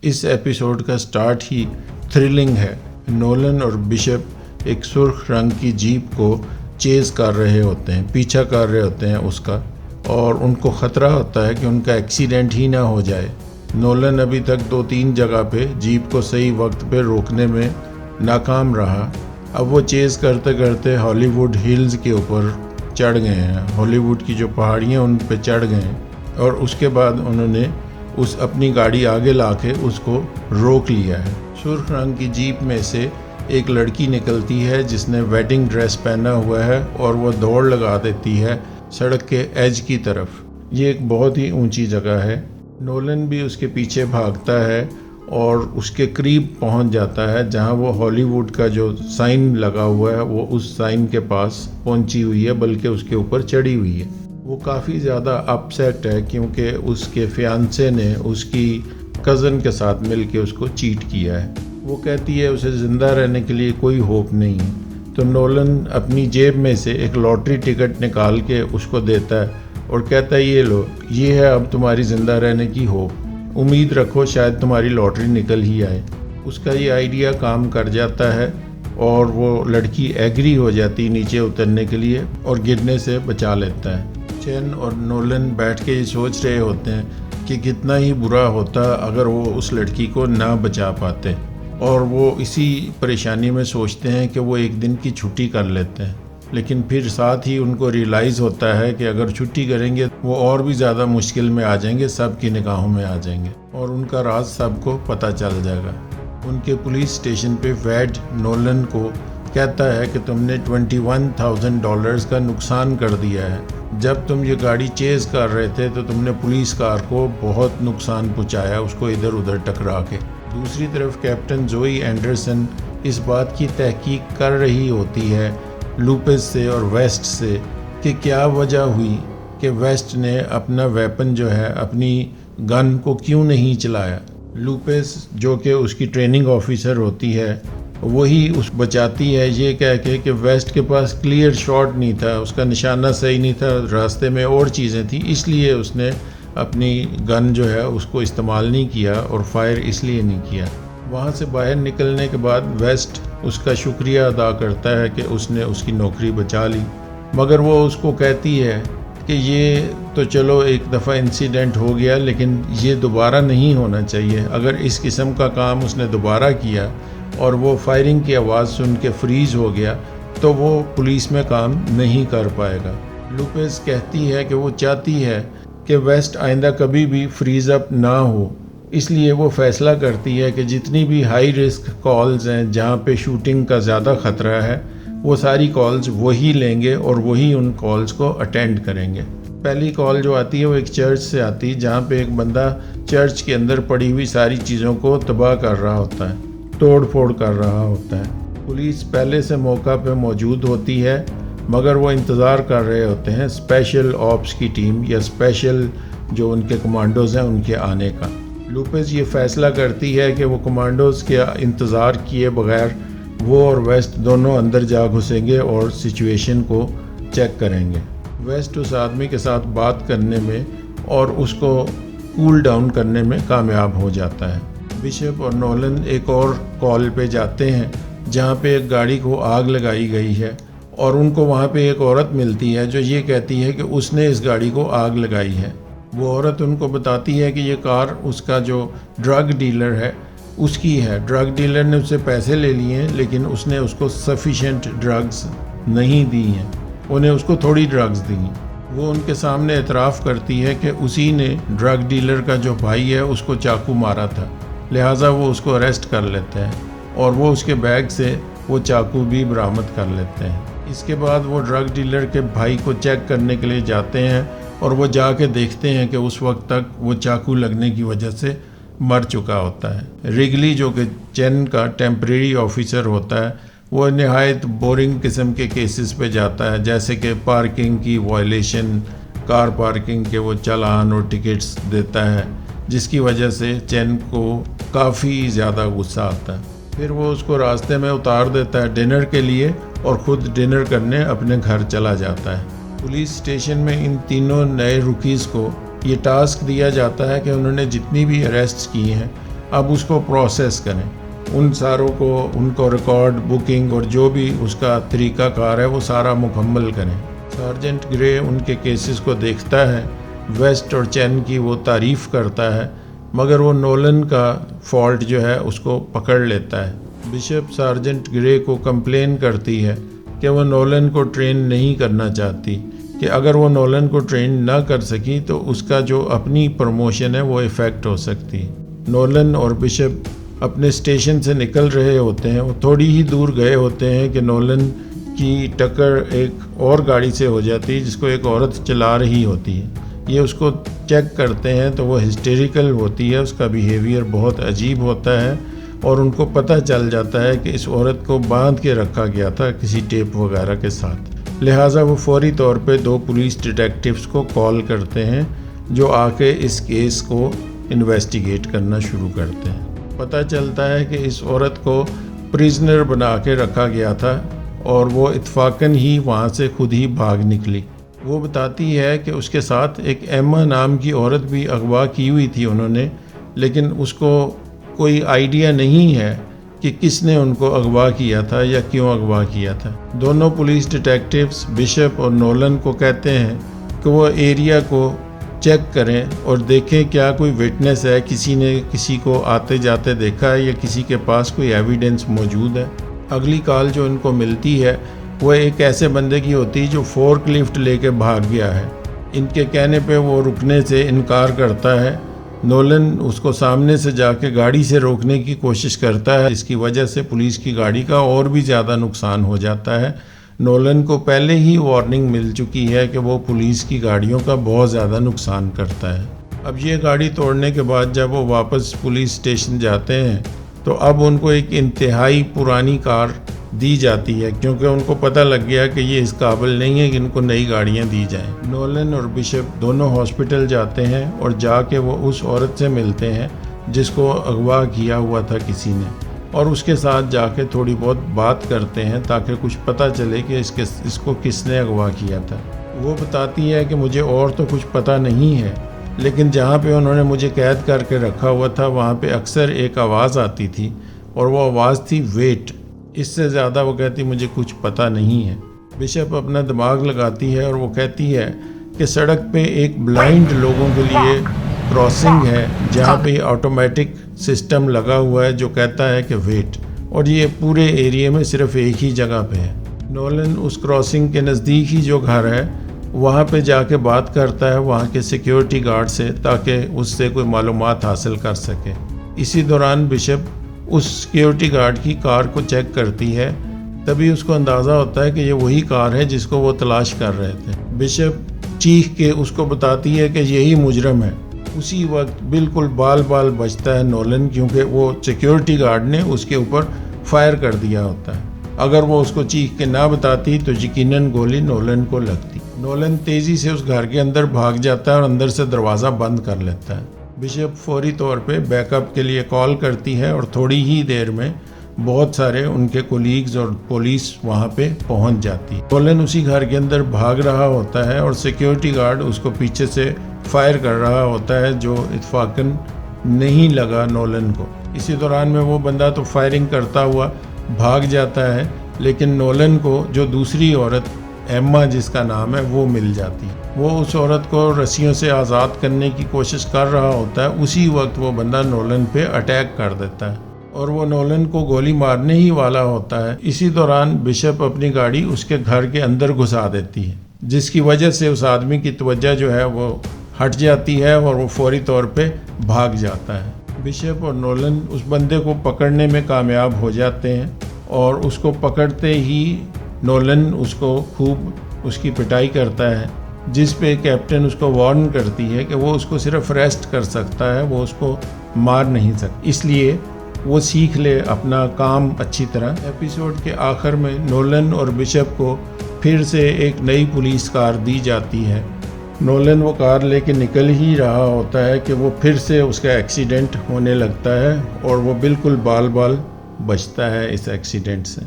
इस एपिसोड का स्टार्ट ही थ्रिलिंग है। नोलन और बिशप एक सुर्ख रंग की जीप को चेज़ कर रहे होते हैं, पीछा कर रहे होते हैं उसका, और उनको ख़तरा होता है कि उनका एक्सीडेंट ही ना हो जाए। नोलन अभी तक 2-3 जगह पे जीप को सही वक्त पे रोकने में नाकाम रहा। अब वो चेज़ करते करते हॉलीवुड हिल्स के ऊपर चढ़ गए हैं, हॉलीवुड की जो पहाड़ियाँ उन पे चढ़ गए हैं, और उसके बाद उन्होंने उस अपनी गाड़ी आगे ला के उसको रोक लिया है। सुर्ख रंग की जीप में से एक लड़की निकलती है जिसने वेडिंग ड्रेस पहना हुआ है और वो दौड़ लगा देती है सड़क के एज की तरफ। ये एक बहुत ही ऊंची जगह है। नोलन भी उसके पीछे भागता है और उसके करीब पहुंच जाता है जहां वो हॉलीवुड का जो साइन लगा हुआ है वो उस साइन के पास पहुंची हुई है, बल्कि उसके ऊपर चढ़ी हुई है। वो काफ़ी ज़्यादा अपसेट है क्योंकि उसके फियांसे ने उसकी कज़न के साथ मिलके उसको चीट किया है। वो कहती है उसे ज़िंदा रहने के लिए कोई होप नहीं है। तो नोलन अपनी जेब में से एक लॉटरी टिकट निकाल के उसको देता है और कहता है ये लो, ये है अब तुम्हारी ज़िंदा रहने की होप, उम्मीद रखो शायद तुम्हारी लॉटरी निकल ही आए। उसका ये आइडिया काम कर जाता है और वो लड़की एग्री हो जाती नीचे उतरने के लिए और गिरने से बचा लेता है। चैन और नोलन बैठ के ये सोच रहे होते हैं कि कितना ही बुरा होता अगर वो उस लड़की को ना बचा पाते, और वो इसी परेशानी में सोचते हैं कि वो एक दिन की छुट्टी कर लेते हैं। लेकिन फिर साथ ही उनको रियलाइज़ होता है कि अगर छुट्टी करेंगे वो और भी ज़्यादा मुश्किल में आ जाएंगे, सब की निगाहों में आ जाएंगे और उनका राज सबको पता चल जाएगा। उनके पुलिस स्टेशन पे वैड नोलन को कहता है कि तुमने $21,000 का नुकसान कर दिया है। जब तुम ये गाड़ी चेज़ कर रहे थे तो तुमने पुलिस कार को बहुत नुकसान पहुंचाया, उसको इधर उधर टकरा के। दूसरी तरफ कैप्टन जोई एंडरसन इस बात की तहकीक कर रही होती है लुपेस से और वेस्ट से कि क्या वजह हुई कि वेस्ट ने अपना वेपन जो है, अपनी गन को क्यों नहीं चलाया। लुपेस जो कि उसकी ट्रेनिंग ऑफिसर होती है वही उस बचाती है ये कह के कि वेस्ट के पास क्लियर शॉट नहीं था, उसका निशाना सही नहीं था, रास्ते में और चीज़ें थी, इसलिए उसने अपनी गन जो है उसको इस्तेमाल नहीं किया और फायर इसलिए नहीं किया। वहाँ से बाहर निकलने के बाद वेस्ट उसका शुक्रिया अदा करता है कि उसने उसकी नौकरी बचा ली, मगर वो उसको कहती है कि ये तो चलो एक दफ़ा इंसिडेंट हो गया, लेकिन ये दोबारा नहीं होना चाहिए। अगर इस किस्म का काम उसने दोबारा किया और वो फायरिंग की आवाज़ सुन के फ्रीज़ हो गया तो वो पुलिस में काम नहीं कर पाएगा। लुपेस कहती है कि वो चाहती है कि वेस्ट आइंदा कभी भी फ्रीज़ अप ना हो, इसलिए वो फ़ैसला करती है कि जितनी भी हाई रिस्क कॉल्स हैं जहाँ पे शूटिंग का ज़्यादा ख़तरा है वो सारी कॉल्स वही लेंगे और वही उन कॉल्स को अटेंड करेंगे। पहली कॉल जो आती है वो एक चर्च से आती है जहाँ पे एक बंदा चर्च के अंदर पड़ी हुई सारी चीज़ों को तबाह कर रहा होता है, तोड़ फोड़ कर रहा होता है। पुलिस पहले से मौका पे मौजूद होती है मगर वो इंतज़ार कर रहे होते हैं स्पेशल ऑप्स की टीम या स्पेशल जो उनके कमांडोज़ हैं उनके आने का। लुपेस ये फ़ैसला करती है कि वो कमांडोज़ के इंतज़ार किए बगैर वो और वेस्ट दोनों अंदर जा घुसेंगे और सिचुएशन को चेक करेंगे। वेस्ट उस आदमी के साथ बात करने में और उसको कूल डाउन करने में कामयाब हो जाता है। बिशप और नोलन एक और कॉल पे जाते हैं जहाँ पे एक गाड़ी को आग लगाई गई है और उनको वहाँ पे एक औरत मिलती है जो ये कहती है कि उसने इस गाड़ी को आग लगाई है। वो औरत उनको बताती है कि ये कार उसका जो ड्रग डीलर है उसकी है। ड्रग डीलर ने उससे पैसे ले लिए हैं लेकिन उसने उसको सफिशेंट ड्रग्स नहीं दी हैं, उन्हें उसको थोड़ी ड्रग्स दी हैं। वो उनके सामने एतराफ़ करती है कि उसी ने ड्रग डीलर का जो भाई है उसको चाकू मारा था, लिहाजा वो उसको अरेस्ट कर लेते हैं और वो उसके बैग से वो चाकू भी बरामद कर लेते हैं। इसके बाद वो ड्रग डीलर के भाई को चेक करने के लिए जाते हैं और वो जाके देखते हैं कि उस वक्त तक वो चाकू लगने की वजह से मर चुका होता है। रिगली जो कि चेन का टेम्परेरी ऑफिसर होता है वो नहायत बोरिंग किस्म के केसेस पे जाता है, जैसे कि पार्किंग की वायलेशन, कार पार्किंग के वो चालान और टिकट्स देता है, जिसकी वजह से चेन को काफ़ी ज़्यादा गुस्सा आता है। फिर वो उसको रास्ते में उतार देता है डिनर के लिए और ख़ुद डिनर करने अपने घर चला जाता है। पुलिस स्टेशन में इन तीनों नए रुकीज़ को ये टास्क दिया जाता है कि उन्होंने जितनी भी अरेस्ट्स किए हैं अब उसको प्रोसेस करें, उन सारों को, उनको रिकॉर्ड, बुकिंग और जो भी उसका तरीक़ाकार है वो सारा मुकम्मल करें। सार्जेंट ग्रे उनके केसेस को देखता है, वेस्ट और चैन की वो तारीफ़ करता है, मगर वो नोलन का फॉल्ट जो है उसको पकड़ लेता है। बिशप सार्जेंट ग्रे को कंप्लेन करती है कि वो नोलन को ट्रेन नहीं करना चाहती, कि अगर वो नोलन को ट्रेन ना कर सकी तो उसका जो अपनी प्रमोशन है वो इफ़ेक्ट हो सकती है। नोलन और बिशप अपने स्टेशन से निकल रहे होते हैं, वो थोड़ी ही दूर गए होते हैं कि नोलन की टक्कर एक और गाड़ी से हो जाती है जिसको एक औरत चला रही होती है। ये उसको चेक करते हैं तो वो हिस्टेरिकल होती है, उसका बिहेवियर बहुत अजीब होता है और उनको पता चल जाता है कि इस औरत को बांध के रखा गया था किसी टेप वगैरह के साथ। लिहाजा वो फौरी तौर पे 2 पुलिस डिटेक्टिव्स को कॉल करते हैं जो आके इस केस को इन्वेस्टिगेट करना शुरू करते हैं। पता चलता है कि इस औरत को प्रिजनर बना के रखा गया था और वो इत्फाकन ही वहाँ से खुद ही भाग निकली। वो बताती है कि उसके साथ एक एम्मा नाम की औरत भी अगवा की हुई थी उन्होंने, लेकिन उसको कोई आइडिया नहीं है कि किसने उनको अगवा किया था या क्यों अगवा किया था। दोनों पुलिस डिटेक्टिव्स बिशप और नोलन को कहते हैं कि वो एरिया को चेक करें और देखें क्या कोई विटनेस है, किसी ने किसी को आते जाते देखा है या किसी के पास कोई एविडेंस मौजूद है। अगली कॉल जो इनको मिलती है वो एक ऐसे बंदे की होती है जो फोर्क लिफ्ट लेके भाग गया है। इनके कहने पे वो रुकने से इनकार करता है। नोलन उसको सामने से जाके गाड़ी से रोकने की कोशिश करता है, इसकी वजह से पुलिस की गाड़ी का और भी ज़्यादा नुकसान हो जाता है। नोलन को पहले ही वार्निंग मिल चुकी है कि वो पुलिस की गाड़ियों का बहुत ज़्यादा नुकसान करता है। अब ये गाड़ी तोड़ने के बाद जब वो वापस पुलिस स्टेशन जाते हैं तो अब उनको एक इंतहाई पुरानी कार दी जाती है, क्योंकि उनको पता लग गया कि ये इस काबिल नहीं है कि इनको नई गाड़ियां दी जाएं। नोलन और बिशप दोनों हॉस्पिटल जाते हैं और जाके वो उस औरत से मिलते हैं जिसको अगवा किया हुआ था किसी ने, और उसके साथ जाके थोड़ी बहुत बात करते हैं ताकि कुछ पता चले कि इसको किसने अगवा किया था। वो बताती है कि मुझे और तो कुछ पता नहीं है, लेकिन जहाँ पे उन्होंने मुझे कैद करके रखा हुआ था वहाँ पे अक्सर एक आवाज़ आती थी और वो आवाज़ थी वेट। इससे ज़्यादा वो कहती मुझे कुछ पता नहीं है। बिशप अपना दिमाग लगाती है और वो कहती है कि सड़क पे एक ब्लाइंड लोगों के लिए क्रॉसिंग है जहाँ पे ऑटोमेटिक सिस्टम लगा हुआ है जो कहता है कि वेट, और ये पूरे एरिया में सिर्फ एक ही जगह पे है। नोलन उस क्रॉसिंग के नज़दीक ही जो घर है वहाँ पे जाके बात करता है वहाँ के सिक्योरिटी गार्ड से ताकि उससे कोई मालूमात हासिल कर सके। इसी दौरान बिशप उस सिक्योरिटी गार्ड की कार को चेक करती है, तभी उसको अंदाज़ा होता है कि ये वही कार है जिसको वो तलाश कर रहे थे। बिशप चीख के उसको बताती है कि यही मुजरम है। उसी वक्त बिल्कुल बाल बाल बचता है नोलन, क्योंकि वो सिक्योरिटी गार्ड ने उसके ऊपर फायर कर दिया होता है। अगर वो उसको चीख के ना बताती तो यकीनन गोली नोलन को लगती। नोलन तेज़ी से उस घर के अंदर भाग जाता है और अंदर से दरवाज़ा बंद कर लेता है। बिशप फौरी तौर पे बैकअप के लिए कॉल करती है और थोड़ी ही देर में बहुत सारे उनके कोलीग्स और पुलिस वहाँ पे पहुँच जाती है। नोलन उसी घर के अंदर भाग रहा होता है और सिक्योरिटी गार्ड उसको पीछे से फायर कर रहा होता है जो इत्फाकन नहीं लगा नोलन को। इसी दौरान में वो बंदा तो फायरिंग करता हुआ भाग जाता है, लेकिन नोलन को जो दूसरी औरत एम्मा जिसका नाम है वो मिल जाती है। वो उस औरत को रस्सियों से आज़ाद करने की कोशिश कर रहा होता है। उसी वक्त वो बंदा नोलन पे अटैक कर देता है और वो नोलन को गोली मारने ही वाला होता है। इसी दौरान बिशप अपनी गाड़ी उसके घर के अंदर घुसा देती है, जिसकी वजह से उस आदमी की तवज्जो जो है वो हट जाती है और वो फौरी तौर पे भाग जाता है। बिशप और नोलन उस बंदे को पकड़ने में कामयाब हो जाते हैं और उसको पकड़ते ही नोलन उसको खूब उसकी पिटाई करता है, जिस पे कैप्टन उसको वार्न करती है कि वो उसको सिर्फ अरेस्ट कर सकता है, वो उसको मार नहीं सकता, इसलिए वो सीख ले अपना काम अच्छी तरह। एपिसोड के आखिर में नोलन और बिशप को फिर से एक नई पुलिस कार दी जाती है। नोलन वो कार लेके निकल ही रहा होता है कि वो फिर से उसका एक्सीडेंट होने लगता है और वो बिल्कुल बाल बाल बचता है इस एक्सीडेंट से।